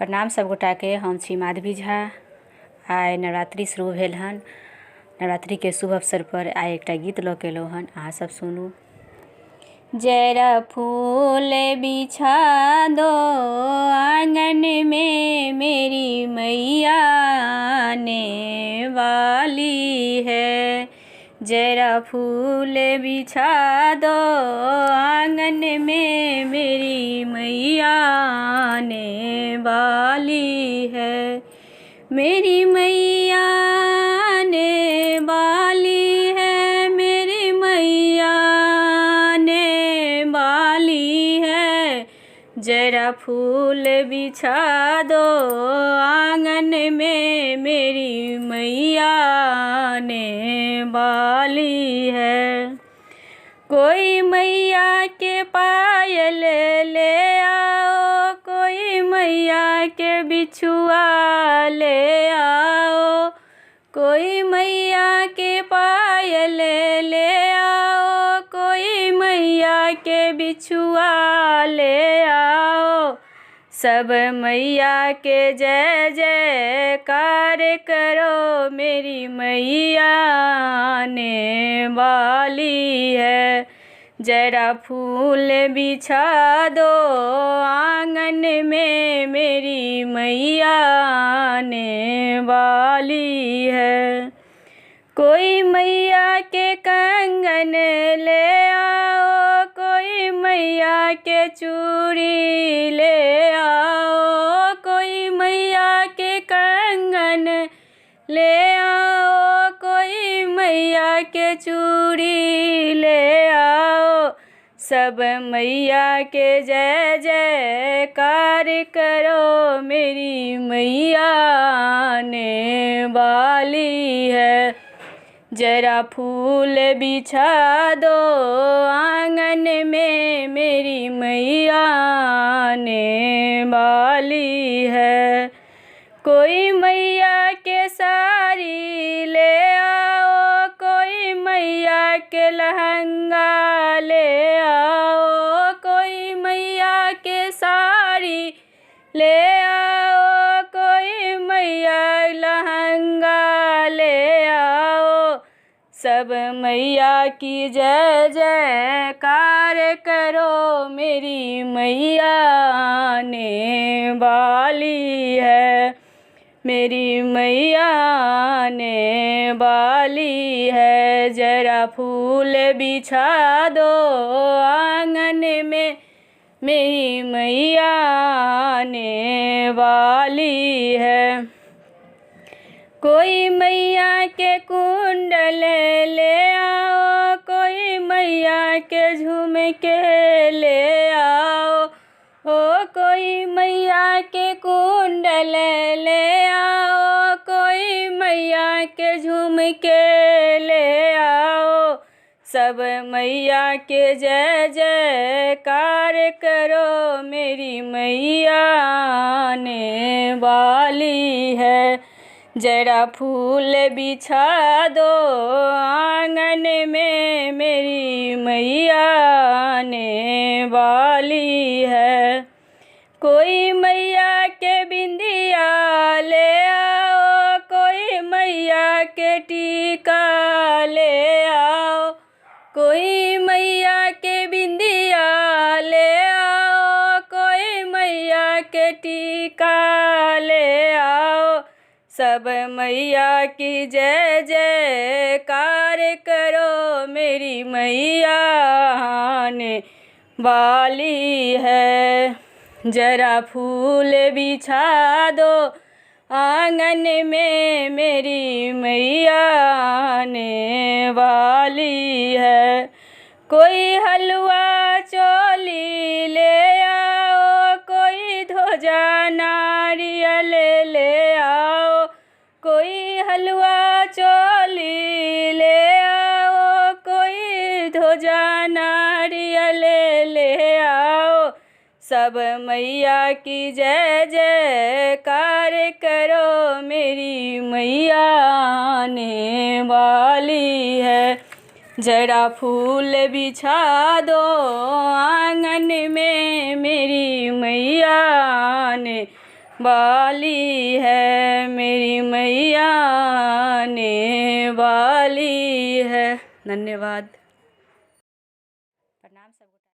प्रणाम सब गोटा के। हम छी माधवी झा। आइ नवरात्रि शुरू भेल हन। नवरात्रि के शुभ अवसर पर आइ एकटा गीत लऽ के एलहुँ हन, अहाँ सब सुनू। जरा फूल बिछा दो आंगन में, मेरी मैया आने वाली है। जरा फूल बिछा दो आंगन में, मेरी मैया आने वाली है। मेरी मैया आने वाली है, मेरी मैया आने वाली है। जरा फूल बिछा दो आंगन में, मेरी मैया आने वाली है। कोई मैया के पायल ले आओ, कोई मैया के बिछुआ ले आओ। कोई मैया के पायल ले आओ, कोई मैया के बिछुआ ले आओ। सब मैया के जय जयकार करो, मेरी मैया आने वाली है। जरा फूल बिछा दो आंगन में, मेरी मैया आने वाली है। कोई मैया के कंगन ले आओ, कोई मैया के चूड़ी ले आओ। कोई मैया के कंगन ले आओ, कोई मैया के चूड़ी ले आओ। सब मैया के जय जयकार करो, मेरी मैया आने वाली है। जरा फूल बिछा दो आंगन में, मेरी मैया आने वाली है। कोई मैया के साड़ी ले आओ, कोई मैया के लहंगा ले आओ। कोई मैया के साड़ी ले आओ, कोई मैया लहंगा ले आओ। सब मैया की जय जयकार करो, मेरी मैया आने वाली है। मेरी मैया आने वाली है। जरा फूल बिछा दो आंगन में, मेरी मैया आने वाली है। कोई मैया के कुंडल ले आओ, कोई मैया के झुमके ले आओ। ओ कोई मैया के कुंडल ले आओ, कोई मैया के झुमके ले आओ। सब मैया के जय जयकार करो, मेरी मैया आने वाली है। जरा फूल बिछा दो आंगन में, मेरी मैया आने वाली है। कोई मैया के बिंदिया ले आओ, कोई मैया के टीका ले आओ। कोई मैया के बिंदिया ले आओ, कोई मैया के टीका ले आओ। सब मैया की जय जयकार करो, मेरी मैया आने वाली है। जरा फूल बिछा दो आंगन में, मेरी मैया आने वाली है। कोई हलवा चोली ले आओ, कोई ध्वजा नारियल ले आओ। कोई हलवा चोली ले आओ, कोई ध्वजा नारियल ले आओ। सब मैया की जय जयकार करो, मेरी मैया आने वाली है। जरा फूल बिछा दो आंगन में, मेरी मैया आने वाली है, मेरी मैया आने वाली है। धन्यवाद।